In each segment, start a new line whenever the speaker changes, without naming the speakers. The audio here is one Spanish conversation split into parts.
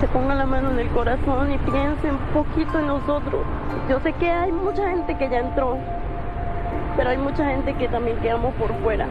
se pongan la mano en el corazón y piensen un poquito en nosotros. Yo sé que hay mucha gente que ya entró, pero hay mucha gente que también quedamos por fuera.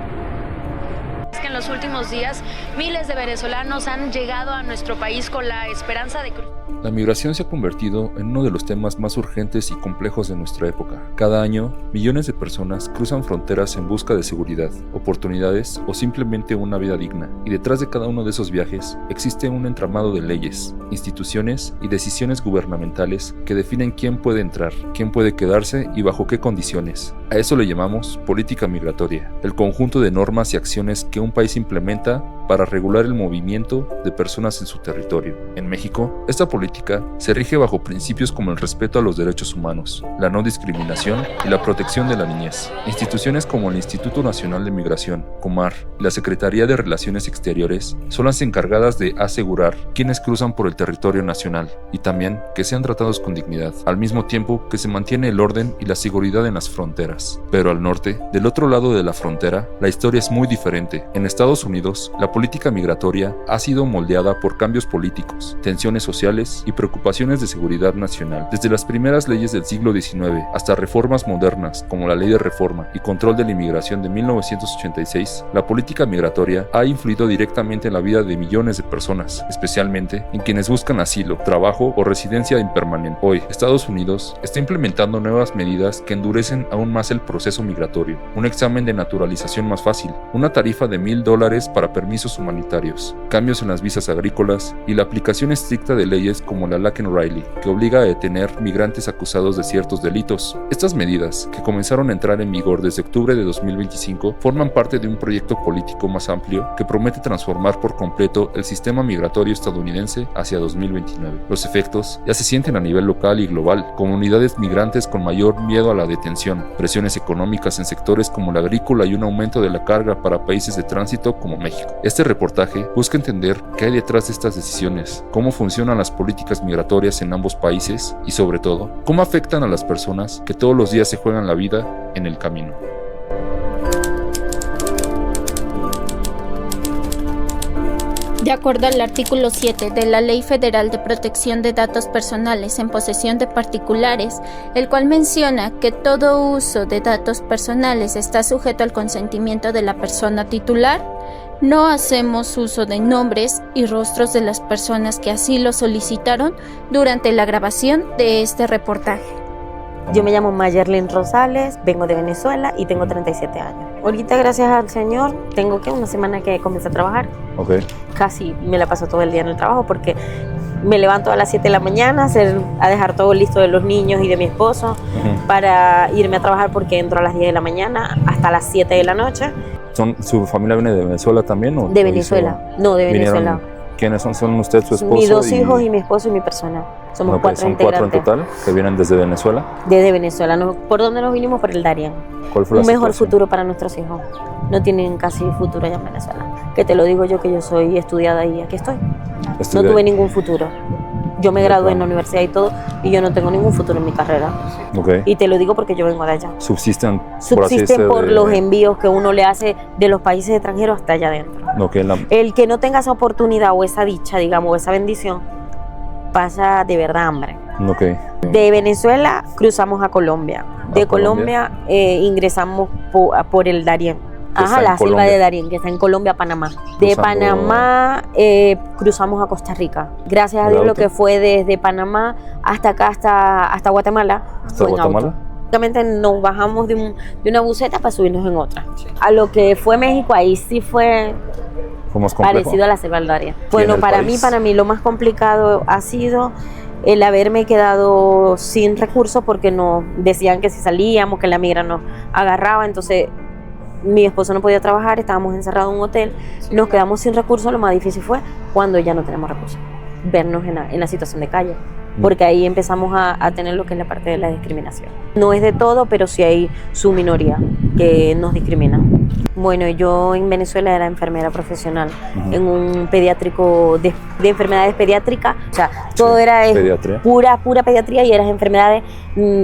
Es que en los últimos días miles de venezolanos han llegado a nuestro país con la esperanza de cruzar.
La migración se ha convertido en uno de los temas más urgentes y complejos de nuestra época. Cada año, millones de personas cruzan fronteras en busca de seguridad, oportunidades o simplemente una vida digna. Y detrás de cada uno de esos viajes existe un entramado de leyes, instituciones y decisiones gubernamentales que definen quién puede entrar, quién puede quedarse y bajo qué condiciones. A eso le llamamos política migratoria, el conjunto de normas y acciones que un país implementa para regular el movimiento de personas en su territorio. En México, esta política se rige bajo principios como el respeto a los derechos humanos, la no discriminación y la protección de la niñez. Instituciones como el Instituto Nacional de Migración, COMAR, y la Secretaría de Relaciones Exteriores son las encargadas de asegurar quienes cruzan por el territorio nacional y también que sean tratados con dignidad, al mismo tiempo que se mantiene el orden y la seguridad en las fronteras. Pero al norte, del otro lado de la frontera, la historia es muy diferente. En Estados Unidos, la política migratoria ha sido moldeada por cambios políticos, tensiones sociales y preocupaciones de seguridad nacional. Desde las primeras leyes del siglo XIX hasta reformas modernas como la Ley de Reforma y Control de la Inmigración de 1986, la política migratoria ha influido directamente en la vida de millones de personas, especialmente en quienes buscan asilo, trabajo o residencia impermanente. Hoy, Estados Unidos está implementando nuevas medidas que endurecen aún más el proceso migratorio, un examen de naturalización más fácil, una tarifa de $1,000 para permisos humanitarios, cambios en las visas agrícolas y la aplicación estricta de leyes como la Laken-Riley, que obliga a detener migrantes acusados de ciertos delitos. Estas medidas, que comenzaron a entrar en vigor desde octubre de 2025, forman parte de un proyecto político más amplio que promete transformar por completo el sistema migratorio estadounidense hacia 2029. Los efectos ya se sienten a nivel local y global: comunidades migrantes con mayor miedo a la detención, presiones económicas en sectores como la agrícola y un aumento de la carga para países de tránsito como México. Este reportaje busca entender qué hay detrás de estas decisiones, cómo funcionan las políticas migratorias en ambos países y, sobre todo, cómo afectan a las personas que todos los días se juegan la vida en el camino.
De acuerdo al artículo 7 de la Ley Federal de Protección de Datos Personales en posesión de particulares, el cual menciona que todo uso de datos personales está sujeto al consentimiento de la persona titular, no hacemos uso de nombres y rostros de las personas que así lo solicitaron durante la grabación de este reportaje.
Yo me llamo Mayerlyn Rosales, vengo de Venezuela y tengo 37 años. Ahorita, gracias al Señor, tengo una semana que comencé a trabajar.
Okay.
Casi me la paso todo el día en el trabajo porque me levanto a las 7 de la mañana a dejar todo listo de los niños y de mi esposo para irme a trabajar porque entro a las 10 de la mañana hasta las 7 de la noche.
¿Su familia viene de Venezuela también? ¿O
de Venezuela, no, de Venezuela.
¿Quiénes son? ¿Son usted, su esposo?
Mis dos hijos y mi esposo y mi persona. Somos cuatro integrantes.
¿Son 4 en total que vienen desde Venezuela?
Desde Venezuela. ¿Por dónde nos vinimos? Por el Darién.
¿Cuál fue la
Un mejor
situación?
futuro para nuestros hijos. No tienen casi futuro allá en Venezuela. Que te lo digo yo, que yo soy estudiada y aquí estoy. No tuve ningún futuro. Yo me gradué en la universidad y todo, y yo no tengo ningún futuro en mi carrera.
Okay.
Y te lo digo porque yo vengo de allá.
Subsisten
por los envíos que uno le hace de los países extranjeros hasta allá adentro.
Okay,
El que no tenga esa oportunidad o esa dicha, digamos, o esa bendición, pasa de verdad hambre.
Okay.
De Venezuela cruzamos a Colombia. De Colombia ingresamos por el Darién. Ajá, la selva de Darién, que está en Colombia, Panamá. De Panamá cruzamos a Costa Rica. Gracias a Dios, lo que fue desde Panamá hasta acá, hasta Guatemala, fue en auto. Básicamente nos bajamos de una buseta para subirnos en otra. A lo que fue México, ahí sí fue parecido a la selva del Darién. Bueno, para mí lo más complicado ha sido el haberme quedado sin recursos porque nos decían que si salíamos, que la migra nos agarraba, entonces mi esposo no podía trabajar, estábamos encerrados en un hotel, nos quedamos sin recursos. Lo más difícil fue cuando ya no tenemos recursos, vernos en la situación de calle, porque ahí empezamos a tener lo que es la parte de la discriminación. No es de todo, pero sí hay su minoría que nos discrimina. Bueno, yo en Venezuela era enfermera profesional en un pediátrico de enfermedades pediátricas, o sea, todo era pura pediatría y eran enfermedades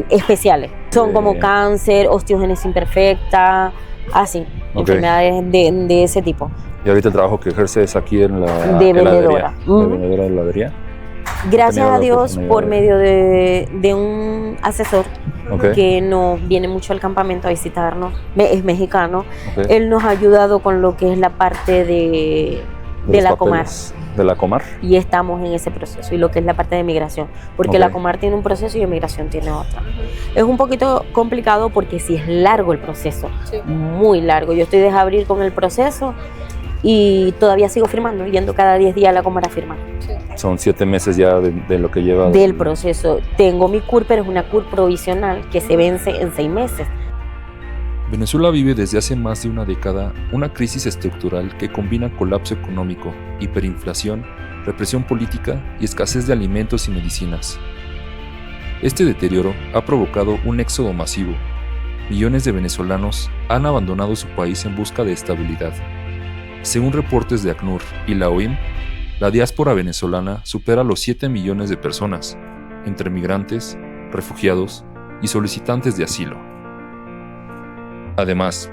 especiales. Son como cáncer, osteogénesis imperfecta, así, enfermedades de ese tipo.
¿Y ahorita el trabajo que ejerce es aquí en la
de vendedora?
¿De vendedora de heladería?
Gracias a Dios, por medio de un asesor que nos viene mucho al campamento a visitarnos, es mexicano. Él nos ha ayudado con lo que es la parte de la Comar.
¿De la Comar?
Y estamos en ese proceso, y lo que es la parte de migración, porque la Comar tiene un proceso y migración tiene otra. Es un poquito complicado porque sí es largo el proceso, muy largo. Yo estoy desde abril con el proceso y todavía sigo firmando, yendo cada 10 días a la Comar a firmar.
Son 7 meses ya de lo que lleva.
Del proceso. Tengo mi CUR, pero es una CUR provisional que se vence en 6 meses.
Venezuela vive desde hace más de una década una crisis estructural que combina colapso económico, hiperinflación, represión política y escasez de alimentos y medicinas. Este deterioro ha provocado un éxodo masivo. Millones de venezolanos han abandonado su país en busca de estabilidad. Según reportes de ACNUR y la OIM, la diáspora venezolana supera los 7 millones de personas, entre migrantes, refugiados y solicitantes de asilo. Además,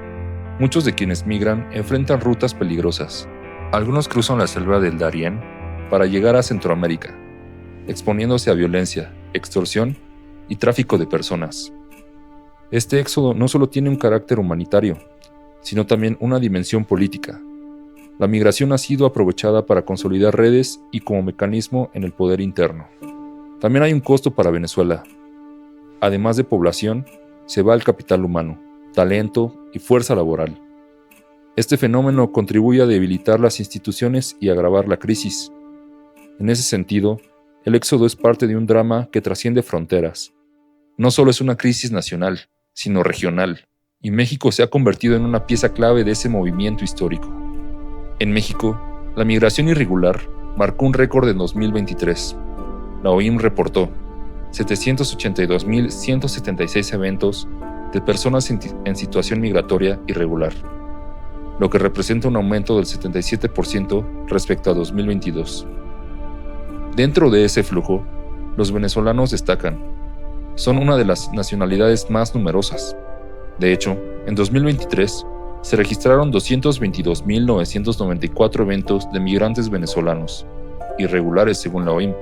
muchos de quienes migran enfrentan rutas peligrosas. Algunos cruzan la selva del Darién para llegar a Centroamérica, exponiéndose a violencia, extorsión y tráfico de personas. Este éxodo no solo tiene un carácter humanitario, sino también una dimensión política. La migración ha sido aprovechada para consolidar redes y como mecanismo en el poder interno. También hay un costo para Venezuela. Además de población, se va el capital humano, talento y fuerza laboral. Este fenómeno contribuye a debilitar las instituciones y agravar la crisis. En ese sentido, el éxodo es parte de un drama que trasciende fronteras. No solo es una crisis nacional, sino regional, y México se ha convertido en una pieza clave de ese movimiento histórico. En México, la migración irregular marcó un récord en 2023. La OIM reportó 782.176 eventos de personas en situación migratoria irregular, lo que representa un aumento del 77% respecto a 2022. Dentro de ese flujo, los venezolanos destacan. Son una de las nacionalidades más numerosas. De hecho, en 2023, se registraron 222.994 eventos de migrantes venezolanos, irregulares según la OIM.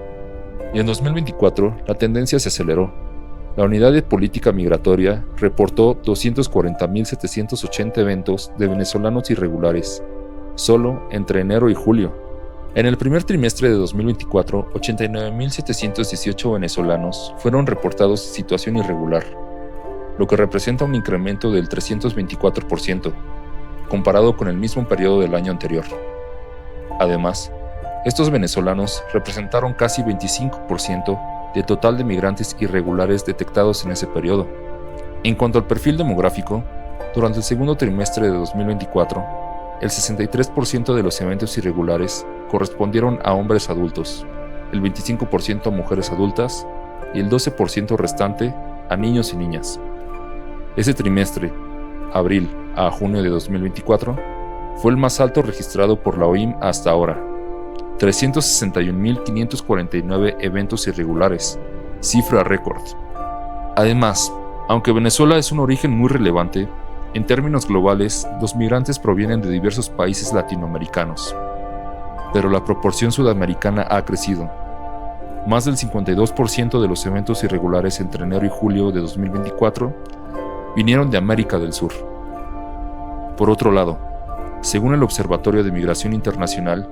Y en 2024, la tendencia se aceleró. La Unidad de Política Migratoria reportó 240.780 eventos de venezolanos irregulares, solo entre enero y julio. En el primer trimestre de 2024, 89.718 venezolanos fueron reportados en situación irregular, lo que representa un incremento del 324%, comparado con el mismo periodo del año anterior. Además, estos venezolanos representaron casi 25% del total de migrantes irregulares detectados en ese periodo. En cuanto al perfil demográfico, durante el segundo trimestre de 2024, el 63% de los eventos irregulares correspondieron a hombres adultos, el 25% a mujeres adultas y el 12% restante a niños y niñas. Ese trimestre, abril a junio de 2024, fue el más alto registrado por la OIM hasta ahora. 361.549 eventos irregulares, cifra récord. Además, aunque Venezuela es un origen muy relevante, en términos globales, los migrantes provienen de diversos países latinoamericanos. Pero la proporción sudamericana ha crecido. Más del 52% de los eventos irregulares entre enero y julio de 2024 vinieron de América del Sur. Por otro lado, según el Observatorio de Migración Internacional,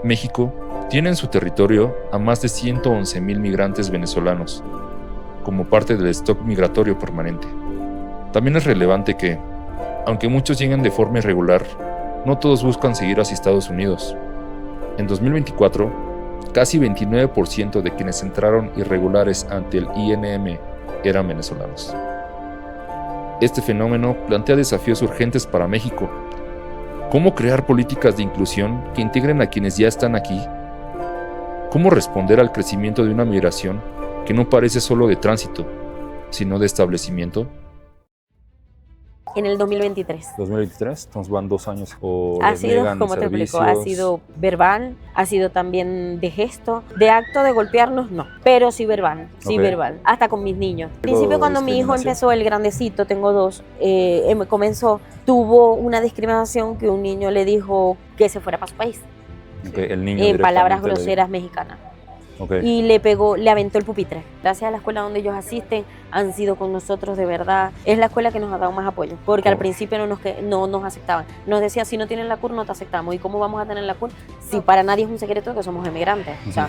México tiene en su territorio a más de 111.000 migrantes venezolanos, como parte del stock migratorio permanente. También es relevante que, aunque muchos llegan de forma irregular, no todos buscan seguir hacia Estados Unidos. En 2024, casi 29% de quienes entraron irregulares ante el INM eran venezolanos. Este fenómeno plantea desafíos urgentes para México. ¿Cómo crear políticas de inclusión que integren a quienes ya están aquí? ¿Cómo responder al crecimiento de una migración que no parece solo de tránsito, sino de establecimiento?
En el 2023.
2023, entonces van 2 años. O
ha sido, como te explico, ha sido verbal, ha sido también de gesto, de acto de golpearnos, no, pero sí verbal, sí verbal, hasta con mis niños. Al principio cuando mi hijo empezó, el grandecito, tengo 2, comenzó, tuvo una discriminación que un niño le dijo que se fuera para su país.
El niño
en palabras groseras mexicanas.
Okay.
Y le aventó el pupitre. Gracias a la escuela donde ellos asisten, han sido con nosotros de verdad. Es la escuela que nos ha dado más apoyo, porque al principio no nos aceptaban. Nos decían, si no tienen la CUR, no te aceptamos. ¿Y cómo vamos a tener la CUR? Si para nadie es un secreto que somos emigrantes. O sea,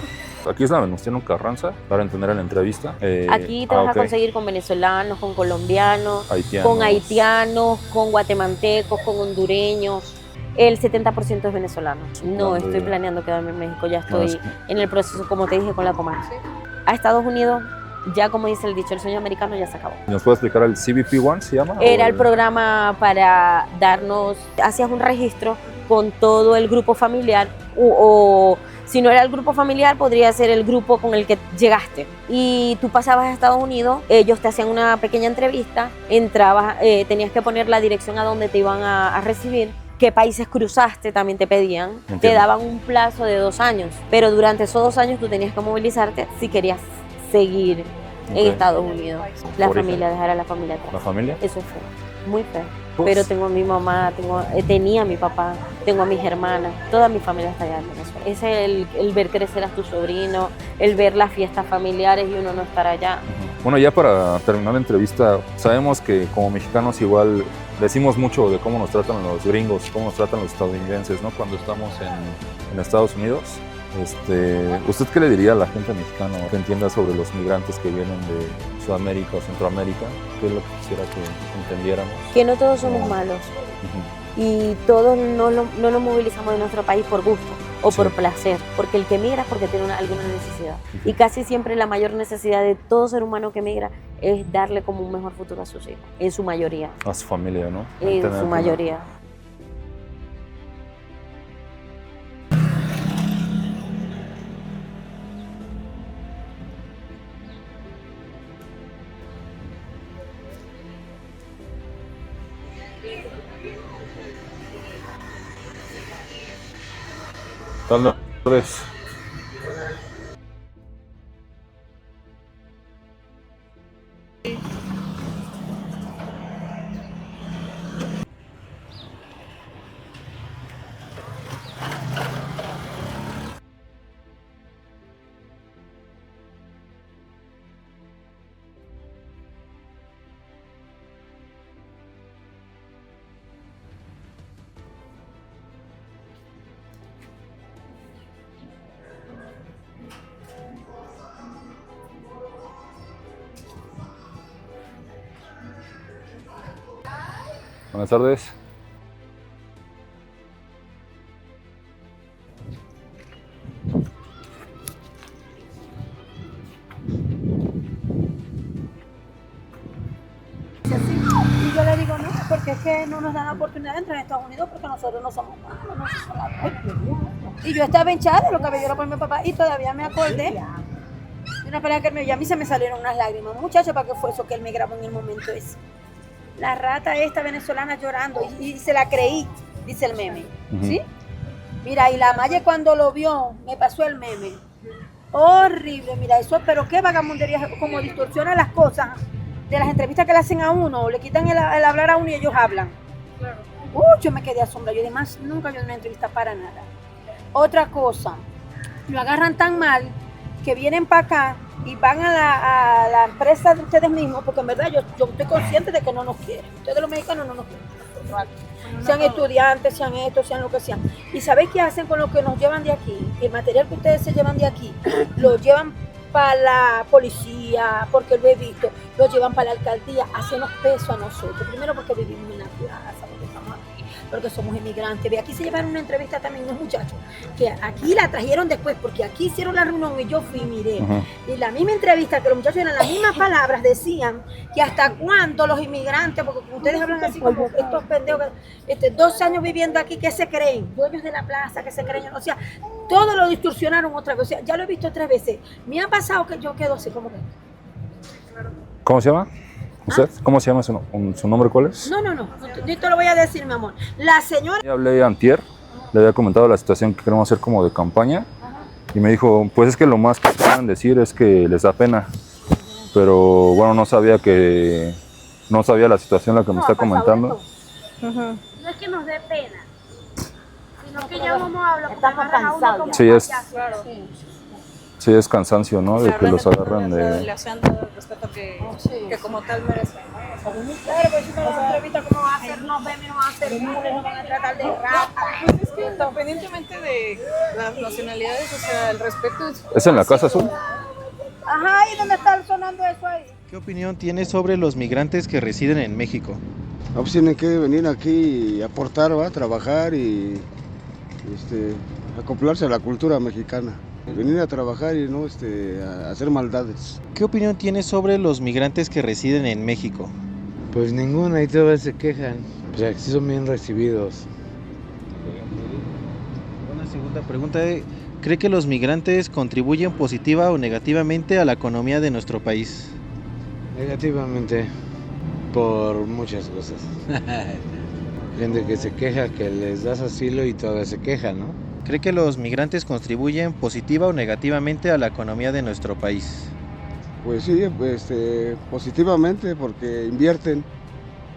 aquí es la Venustiano Carranza, para entender la entrevista.
Aquí te vas a conseguir con venezolanos, con colombianos, con haitianos, con guatemaltecos, con hondureños. El 70% es venezolano. No estoy planeando quedarme en México, ya estoy en el proceso, como te dije, con la Comar. A Estados Unidos, ya como dice el dicho, el sueño americano ya se acabó.
¿Nos puedes explicar el CBP-1, se llama?
Era el programa para darnos, hacías un registro con todo el grupo familiar o si no era el grupo familiar, podría ser el grupo con el que llegaste. Y tú pasabas a Estados Unidos, ellos te hacían una pequeña entrevista, entrabas, tenías que poner la dirección a donde te iban a recibir, qué países cruzaste también te pedían. Entiendo. Te daban un plazo de 2 años, pero durante esos 2 años tú tenías que movilizarte si querías seguir en Estados Unidos. La familia, dejar a la familia atrás.
¿La familia?
Eso es feo, muy feo. Pero tengo a mi mamá, tenía a mi papá, tengo a mis hermanas, toda mi familia está allá en Venezuela. Ese es el ver crecer a tu sobrino, el ver las fiestas familiares y uno no estar allá.
Bueno, ya para terminar la entrevista, sabemos que como mexicanos igual decimos mucho de cómo nos tratan los gringos, cómo nos tratan los estadounidenses, ¿no? Cuando estamos en Estados Unidos. ¿Usted qué le diría a la gente mexicana que entienda sobre los migrantes que vienen de Sudamérica o Centroamérica? ¿Qué es lo que quisiera que entendiéramos?
Que no todos somos malos y todos no nos movilizamos de nuestro país por gusto o por placer, porque el que migra es porque tiene alguna necesidad. Y casi siempre la mayor necesidad de todo ser humano que migra es darle como un mejor futuro a sus hijos, en su mayoría.
A su familia, ¿no?
En su mayoría.
Tal vez. Buenas tardes.
Y yo le digo, no, porque es que no nos dan la oportunidad de entrar en Estados Unidos porque nosotros no somos malos, no somos malos. Y yo estaba hinchada de lo que me por mi papá y todavía me acordé de una pelea que me dio. A mí se me salieron unas lágrimas. Muchacho, ¿para qué fue eso que él me grabó en el momento ese? La rata esta venezolana llorando y se la creí, dice el meme, ¿sí? Mira, y la Maye cuando lo vio, me pasó el meme. Horrible, mira, eso, pero qué vagamundería, como distorsiona las cosas de las entrevistas que le hacen a uno, le quitan el hablar a uno y ellos hablan. Claro. Yo me quedé asombrada, yo además nunca vi una entrevista para nada. Otra cosa, lo agarran tan mal que vienen para acá y van a la empresa de ustedes mismos, porque en verdad yo estoy consciente de que no nos quieren. Ustedes los mexicanos no nos quieren. Sean estudiantes, sean esto, sean lo que sean. ¿Y sabéis qué hacen con lo que nos llevan de aquí? El material que ustedes se llevan de aquí, lo llevan para la policía, porque lo he visto, lo llevan para la alcaldía, hacernos peso a nosotros. Primero porque vivimos en la plaza, porque estamos aquí, porque somos inmigrantes. De aquí se llevaron una entrevista también unos muchachos, que aquí la trajeron después, porque aquí hicieron la reunión y yo fui, miré. Y la misma entrevista, que los muchachos eran las mismas palabras, decían que hasta cuándo los inmigrantes, porque ustedes hablan así como estos pendejos, 2 años viviendo aquí, ¿qué se creen? Dueños de la plaza, ¿qué se creen? O sea, todo lo distorsionaron otra vez. O sea, ya lo he visto 3 veces. Me ha pasado que yo quedo así como que...
¿Cómo se llama? ¿Usted? ¿Cómo se llama su nombre? ¿Cuál es?
No te lo voy a decir, mi amor. La señora...
Yo hablé antier, le había comentado la situación que queremos hacer como de campaña y me dijo, pues es que lo más que puedan decir es que les da pena, pero bueno, no sabía la situación la que me está comentando.
No es que nos dé pena, sino que ya vamos a hablar.
Estamos cansados.
Sí, Sí, es cansancio, ¿no? De que los agarran
Le hacen dado el respeto que como tal merecen.
Claro, pues si no las entrevistas, ¿cómo van a hacer? No ven, no van a hacer mules, no van a tratar de rata.
Pues es que independientemente de las nacionalidades, o sea, el respeto
¿Es en la Casa Azul?
Ajá, ¿y dónde está sonando eso ahí?
¿Qué opinión tiene sobre los migrantes que residen en México?
No, pues tienen que venir aquí y aportar, ¿va? Trabajar y acoplarse a la cultura mexicana. Venir a trabajar y no a hacer maldades.
¿Qué opinión tiene sobre los migrantes que residen en México?
Pues ninguna, y todas se quejan. O sea, que sí son bien recibidos.
Una segunda pregunta. ¿Cree que los migrantes contribuyen positiva o negativamente a la economía de nuestro país?
Negativamente, por muchas cosas. Gente que se queja, que les das asilo y todas se quejan, ¿no?
¿Cree que los migrantes contribuyen positiva o negativamente a la economía de nuestro país?
Pues sí, positivamente porque invierten.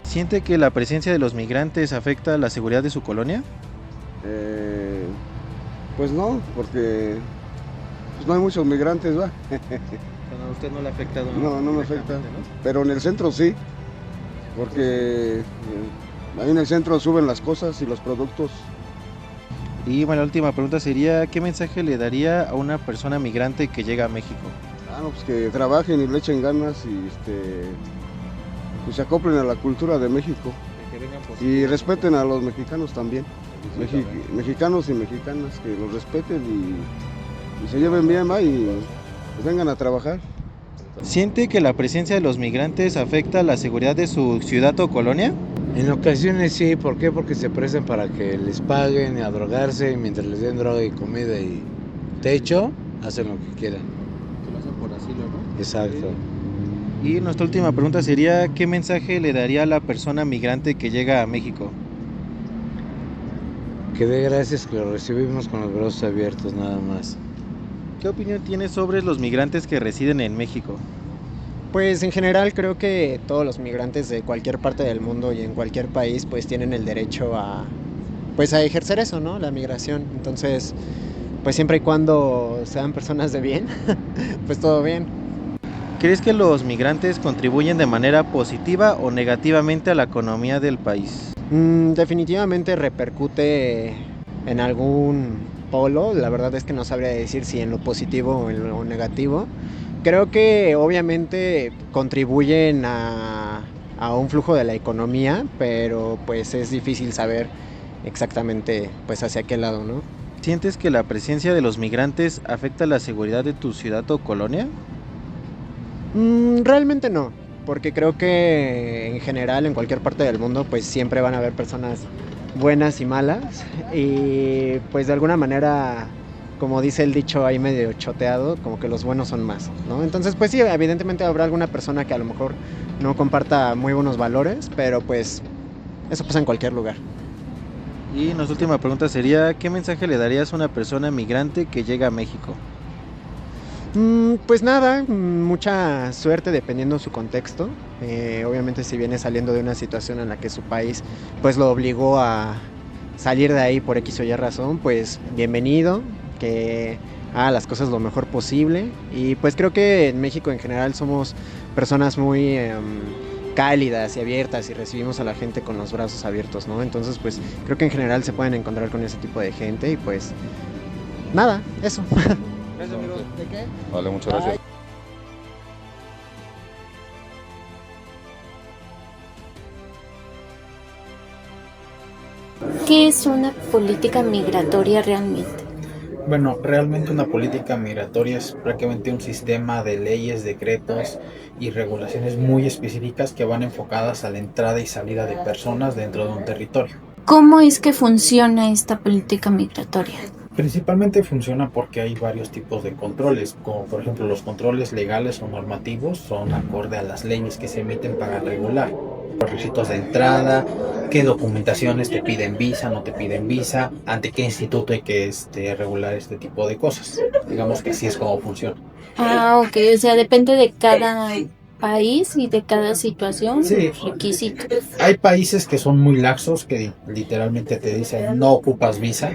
¿Siente que la presencia de los migrantes afecta la seguridad de su colonia?
Pues no, porque pues no hay muchos migrantes, ¿va?
¿A usted no le afecta?
No me afecta, ¿no? Pero en el centro sí, porque ahí en el centro suben las cosas y los productos.
Y bueno, la última pregunta sería, ¿qué mensaje le daría a una persona migrante que llega a México?
Pues que trabajen y le echen ganas y pues se acoplen a la cultura de México y respeten a los mexicanos también, mexicanos y mexicanas, que los respeten y se lleven bien, ¿va? Y pues vengan a trabajar.
¿Siente que la presencia de los migrantes afecta la seguridad de su ciudad o colonia?
En ocasiones sí, ¿por qué? Porque se prestan para que les paguen y a drogarse, y mientras les den droga y comida y techo, hacen lo que quieran.
Que lo hacen por asilo, ¿no?
Exacto.
Y nuestra última pregunta sería, ¿qué mensaje le daría a la persona migrante que llega a México?
Que dé gracias, que lo recibimos con los brazos abiertos, nada más.
¿Qué opinión tiene sobre los migrantes que residen en México?
Pues en general creo que todos los migrantes de cualquier parte del mundo y en cualquier país pues tienen el derecho a ejercer eso, ¿no? La migración. Entonces, pues siempre y cuando sean personas de bien, pues todo bien.
¿Crees que los migrantes contribuyen de manera positiva o negativamente a la economía del país?
Definitivamente repercute en algún polo. La verdad es que no sabría decir si en lo positivo o en lo negativo. Creo que obviamente contribuyen a un flujo de la economía, pero pues es difícil saber exactamente pues hacia qué lado, ¿no?
¿Sientes que la presencia de los migrantes afecta la seguridad de tu ciudad o colonia?
Realmente no, porque creo que en general en cualquier parte del mundo pues siempre van a haber personas buenas y malas y pues de alguna manera, como dice el dicho ahí medio choteado, como que los buenos son más, ¿no? Entonces pues sí, evidentemente habrá alguna persona que a lo mejor no comparta muy buenos valores, pero pues eso pasa en cualquier lugar.
Y nuestra última pregunta sería, ¿qué mensaje le darías a una persona migrante que llega a México?
Pues nada, mucha suerte dependiendo de su contexto. Obviamente si viene saliendo de una situación en la que su país pues lo obligó a salir de ahí por X o Y razón, pues bienvenido, que haga las cosas lo mejor posible. Y pues creo que en México en general somos personas muy cálidas y abiertas y recibimos a la gente con los brazos abiertos, ¿no? Entonces pues creo que en general se pueden encontrar con ese tipo de gente y pues nada, eso.
Gracias, amigo. ¿De qué? Vale, muchas gracias.
¿Qué es una política migratoria realmente?
Bueno, realmente una política migratoria es prácticamente un sistema de leyes, decretos y regulaciones muy específicas que van enfocadas a la entrada y salida de personas dentro de un territorio.
¿Cómo es que funciona esta política migratoria?
Principalmente funciona porque hay varios tipos de controles, como por ejemplo los controles legales o normativos son acorde a las leyes que se emiten para regular los requisitos de entrada, qué documentaciones te piden visa, no te piden visa, ante qué instituto hay que regular este tipo de cosas. Digamos que así es como funciona.
Ah, ok, o sea, depende de cada país y de cada situación,
sí.
Requisitos.
Hay países que son muy laxos, que literalmente te dicen no ocupas visa,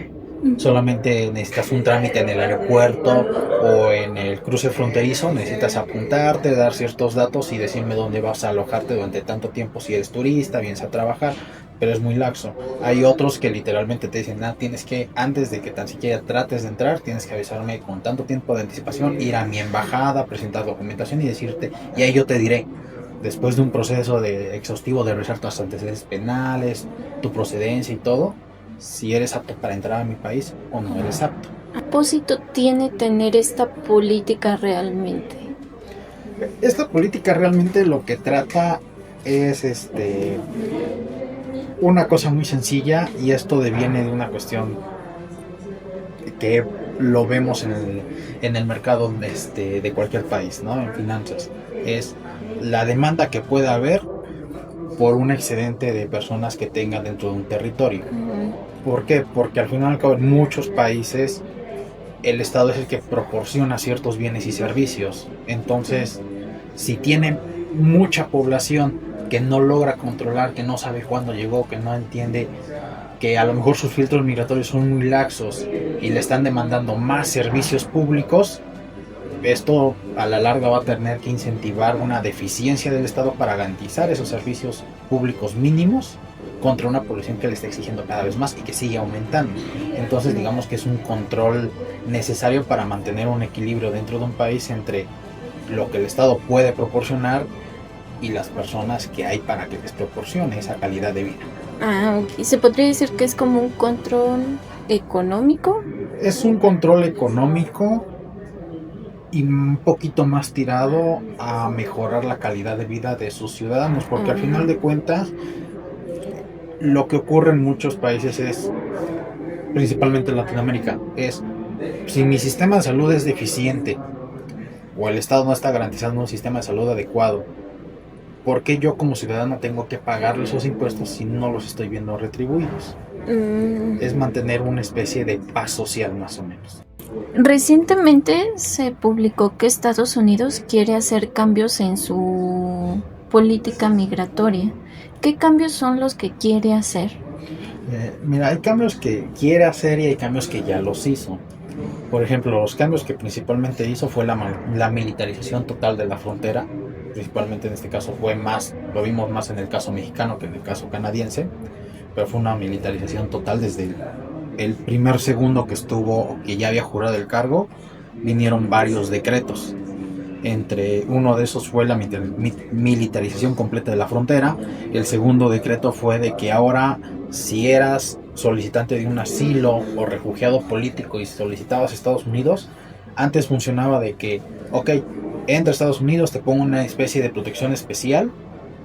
Solamente necesitas un trámite en el aeropuerto o en el cruce fronterizo, necesitas apuntarte, dar ciertos datos y decirme dónde vas a alojarte durante tanto tiempo si eres turista, vienes a trabajar, pero es muy laxo. Hay otros que literalmente te dicen, tienes que, antes de que tan siquiera trates de entrar, tienes que avisarme con tanto tiempo de anticipación, ir a mi embajada, presentar documentación y decirte, y ahí yo te diré, después de un proceso exhaustivo de revisar tus antecedentes penales, tu procedencia y todo, si eres apto para entrar a mi país o no eres apto.
¿Qué propósito tiene tener esta política realmente?
Esta política realmente lo que trata es una cosa muy sencilla, y esto deviene de una cuestión que lo vemos en el mercado de cualquier país, ¿no? En finanzas. Es la demanda que pueda haber por un excedente de personas que tenga dentro de un territorio. ¿Por qué? Porque al final y al cabo en muchos países el Estado es el que proporciona ciertos bienes y servicios. Entonces, si tiene mucha población que no logra controlar, que no sabe cuándo llegó, que no entiende, que a lo mejor sus filtros migratorios son muy laxos y le están demandando más servicios públicos, esto a la larga va a tener que incentivar una deficiencia del Estado para garantizar esos servicios públicos mínimos contra una población que le está exigiendo cada vez más y que sigue aumentando. Entonces digamos que es un control necesario para mantener un equilibrio dentro de un país entre lo que el Estado puede proporcionar y las personas que hay para que les proporcione esa calidad de vida.
¿Y se podría decir que es como un control económico?
Es un control económico y un poquito más tirado a mejorar la calidad de vida de sus ciudadanos, porque al final de cuentas lo que ocurre en muchos países es, principalmente en Latinoamérica, es si mi sistema de salud es deficiente o el Estado no está garantizando un sistema de salud adecuado, ¿por qué yo como ciudadano tengo que pagarle esos impuestos si no los estoy viendo retribuidos? Es mantener una especie de paz social más o menos.
Recientemente se publicó que Estados Unidos quiere hacer cambios en su política migratoria. ¿Qué cambios son los que quiere hacer?
Mira, hay cambios que quiere hacer y hay cambios que ya los hizo. Por ejemplo, los cambios que principalmente hizo fue la militarización total de la frontera. Principalmente en este caso lo vimos más en el caso mexicano que en el caso canadiense, pero fue una militarización total desde el primer segundo que ya había jurado el cargo. Vinieron varios decretos. Entre uno de esos fue la militarización completa de la frontera. El segundo decreto fue de que ahora, si eras solicitante de un asilo o refugiado político y solicitabas a Estados Unidos, antes funcionaba de que, entra a Estados Unidos, te pongo una especie de protección especial,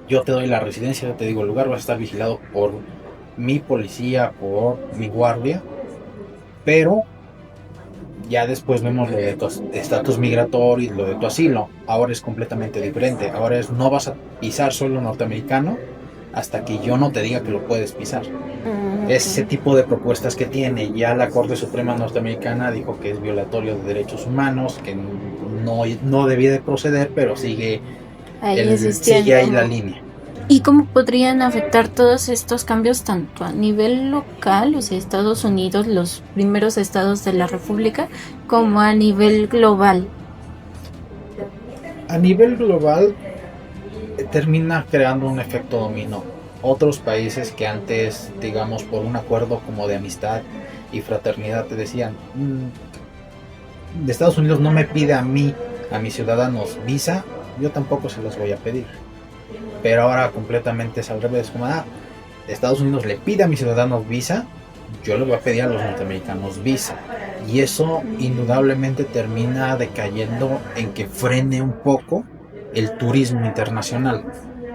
yo te doy la residencia, yo te digo el lugar, vas a estar vigilado por mi policía, por mi guardia, pero ya después vemos lo de tu estatus migratorio y lo de tu asilo. Ahora es completamente diferente. Ahora no vas a pisar suelo norteamericano hasta que yo no te diga que lo puedes pisar. Es ese tipo de propuestas que tiene. Ya la Corte Suprema norteamericana dijo que es violatorio de derechos humanos, que no debía de proceder, pero sigue ahí la línea.
¿Y cómo podrían afectar todos estos cambios tanto a nivel local, o sea, Estados Unidos, los primeros estados de la República, como a nivel global?
A nivel global termina creando un efecto dominó. Otros países que antes, digamos, por un acuerdo como de amistad y fraternidad te decían, de Estados Unidos no me pide a mis ciudadanos visa, yo tampoco se los voy a pedir. Pero ahora completamente es al revés, como Estados Unidos le pide a mis ciudadanos visa, yo le voy a pedir a los norteamericanos visa. Y eso indudablemente termina decayendo en que frene un poco el turismo internacional.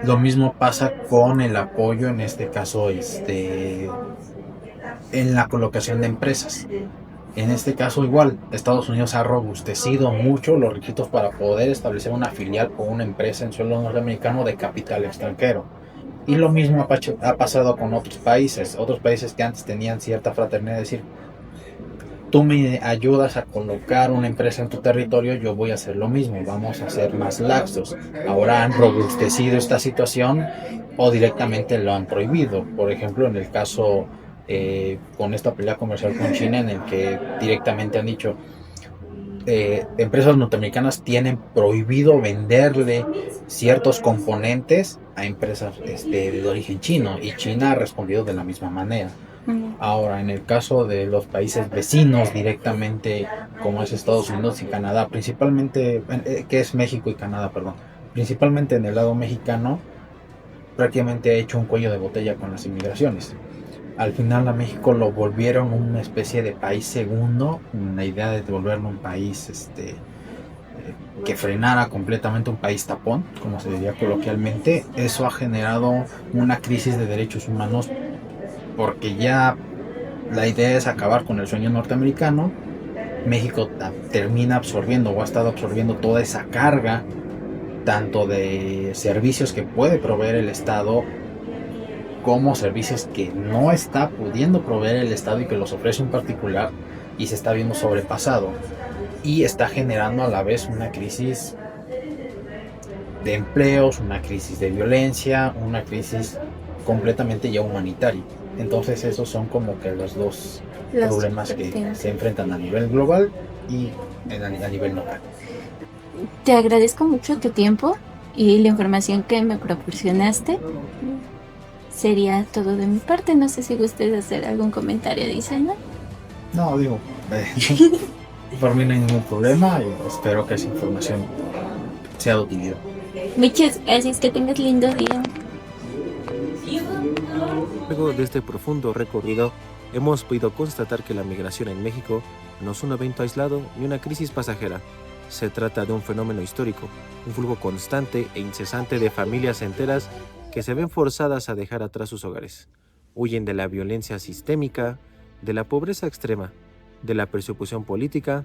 Lo mismo pasa con el apoyo, en este caso, en la colocación de empresas. En este caso igual, Estados Unidos ha robustecido mucho los requisitos para poder establecer una filial o una empresa en suelo norteamericano de capital extranjero. Y lo mismo ha pasado con otros países que antes tenían cierta fraternidad, es decir, tú me ayudas a colocar una empresa en tu territorio, yo voy a hacer lo mismo, vamos a ser más laxos. Ahora han robustecido esta situación o directamente lo han prohibido. Por ejemplo, en el caso con esta pelea comercial con China, en el que directamente han dicho empresas norteamericanas tienen prohibido venderle ciertos componentes a empresas de origen chino, y China ha respondido de la misma manera. Ahora, en el caso de los países vecinos directamente, como es Estados Unidos y Canadá, principalmente, que es México y Canadá, perdón, principalmente en el lado mexicano, prácticamente ha hecho un cuello de botella con las inmigraciones. Al final a México lo volvieron una especie de país segundo, la idea de volverlo un país que frenara completamente, un país tapón, como se diría coloquialmente. Eso ha generado una crisis de derechos humanos, porque ya la idea es acabar con el sueño norteamericano. México termina absorbiendo o ha estado absorbiendo toda esa carga, tanto de servicios que puede proveer el Estado, como servicios que no está pudiendo proveer el Estado y que los ofrece un particular, y se está viendo sobrepasado, y está generando a la vez una crisis de empleos, una crisis de violencia, una crisis completamente ya humanitaria. Entonces esos son como que los dos problemas que se enfrentan a nivel global y a nivel local.
Te agradezco mucho tu tiempo y la información que me proporcionaste. Sería todo de mi parte. No sé si gustes hacer algún comentario adicional.
No, digo, por mí no hay ningún problema, y espero que esa información sea de utilidad.
Muchas gracias, que tengas lindo día.
Luego de este profundo recorrido, hemos podido constatar que la migración en México no es un evento aislado ni una crisis pasajera. Se trata de un fenómeno histórico, un flujo constante e incesante de familias enteras que se ven forzadas a dejar atrás sus hogares. Huyen de la violencia sistémica, de la pobreza extrema, de la persecución política,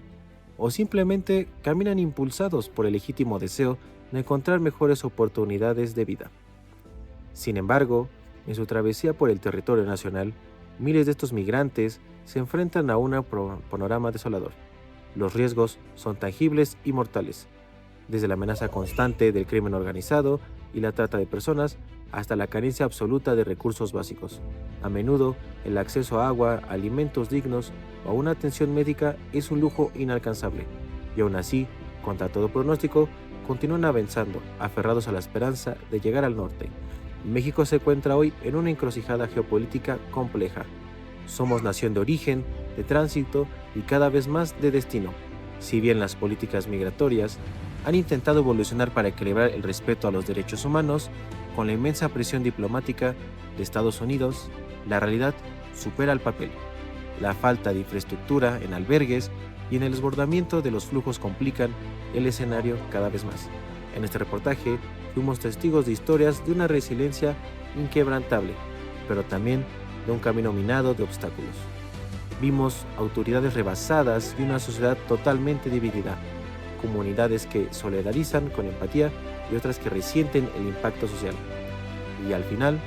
o simplemente caminan impulsados por el legítimo deseo de encontrar mejores oportunidades de vida. Sin embargo, en su travesía por el territorio nacional, miles de estos migrantes se enfrentan a un panorama desolador. Los riesgos son tangibles y mortales, desde la amenaza constante del crimen organizado y la trata de personas hasta la carencia absoluta de recursos básicos. A menudo, el acceso a agua, alimentos dignos o a una atención médica es un lujo inalcanzable, y aún así, contra todo pronóstico, continúan avanzando, aferrados a la esperanza de llegar al norte. México se encuentra hoy en una encrucijada geopolítica compleja. Somos nación de origen, de tránsito y cada vez más de destino. Si bien las políticas migratorias han intentado evolucionar para equilibrar el respeto a los derechos humanos, con la inmensa presión diplomática de Estados Unidos, la realidad supera el papel. La falta de infraestructura en albergues y en el desbordamiento de los flujos complican el escenario cada vez más. En este reportaje fuimos testigos de historias de una resiliencia inquebrantable, pero también de un camino minado de obstáculos. Vimos autoridades rebasadas y una sociedad totalmente dividida, comunidades que solidarizan con empatía y otras que resienten el impacto social. Y al final,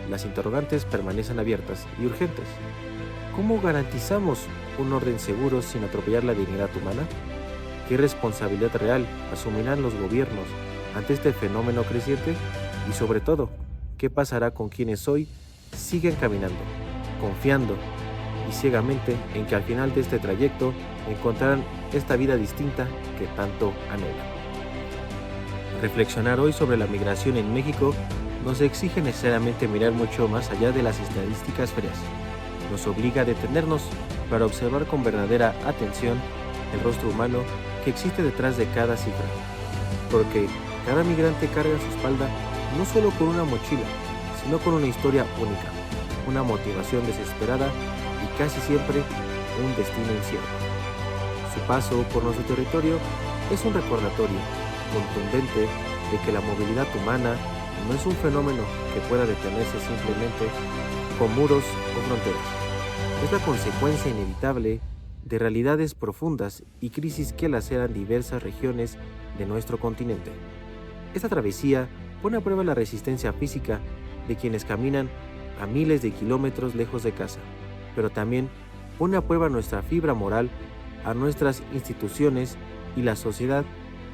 las interrogantes permanecen abiertas y urgentes. ¿Cómo garantizamos un orden seguro sin atropellar la dignidad humana? ¿Qué responsabilidad real asumirán los gobiernos ante este fenómeno creciente? Y sobre todo, ¿qué pasará con quienes hoy siguen caminando, confiando y ciegamente en que al final de este trayecto encontrarán esta vida distinta que tanto anhelan? Reflexionar hoy sobre la migración en México nos exige necesariamente mirar mucho más allá de las estadísticas frías. Nos obliga a detenernos para observar con verdadera atención el rostro humano que existe detrás de cada cifra. Porque cada migrante carga en su espalda no solo con una mochila, sino con una historia única, una motivación desesperada y casi siempre un destino incierto. Su paso por nuestro territorio es un recordatorio contundente de que la movilidad humana no es un fenómeno que pueda detenerse simplemente con muros o fronteras. Es la consecuencia inevitable de realidades profundas y crisis que laceran diversas regiones de nuestro continente. Esta travesía pone a prueba la resistencia física de quienes caminan a miles de kilómetros lejos de casa, pero también pone a prueba nuestra fibra moral, a nuestras instituciones y la sociedad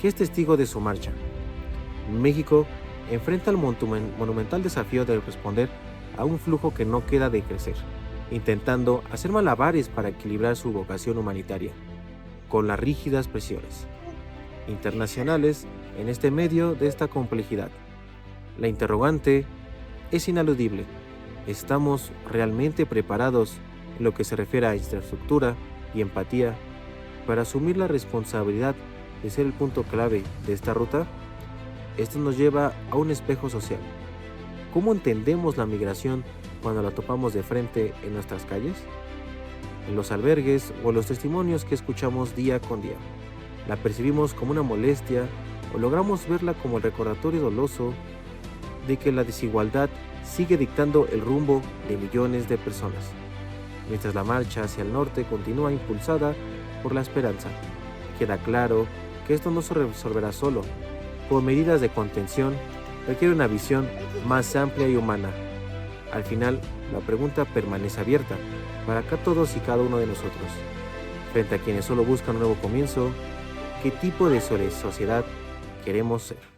que es testigo de su marcha. México enfrenta el monumental desafío de responder a un flujo que no queda de crecer, intentando hacer malabares para equilibrar su vocación humanitaria con las rígidas presiones internacionales en este medio de esta complejidad. La interrogante es ineludible. ¿Estamos realmente preparados en lo que se refiere a infraestructura y empatía para asumir la responsabilidad de ser el punto clave de esta ruta? Esto nos lleva a un espejo social. ¿Cómo entendemos la migración cuando la topamos de frente en nuestras calles? En los albergues o en los testimonios que escuchamos día con día. ¿La percibimos como una molestia o logramos verla como el recordatorio doloso de que la desigualdad sigue dictando el rumbo de millones de personas, mientras la marcha hacia el norte continúa impulsada por la esperanza? Queda claro que esto no se resolverá solo. Por medidas de contención requiere una visión más amplia y humana. Al final, la pregunta permanece abierta para todos y cada uno de nosotros. Frente a quienes solo buscan un nuevo comienzo, ¿qué tipo de sociedad queremos ser?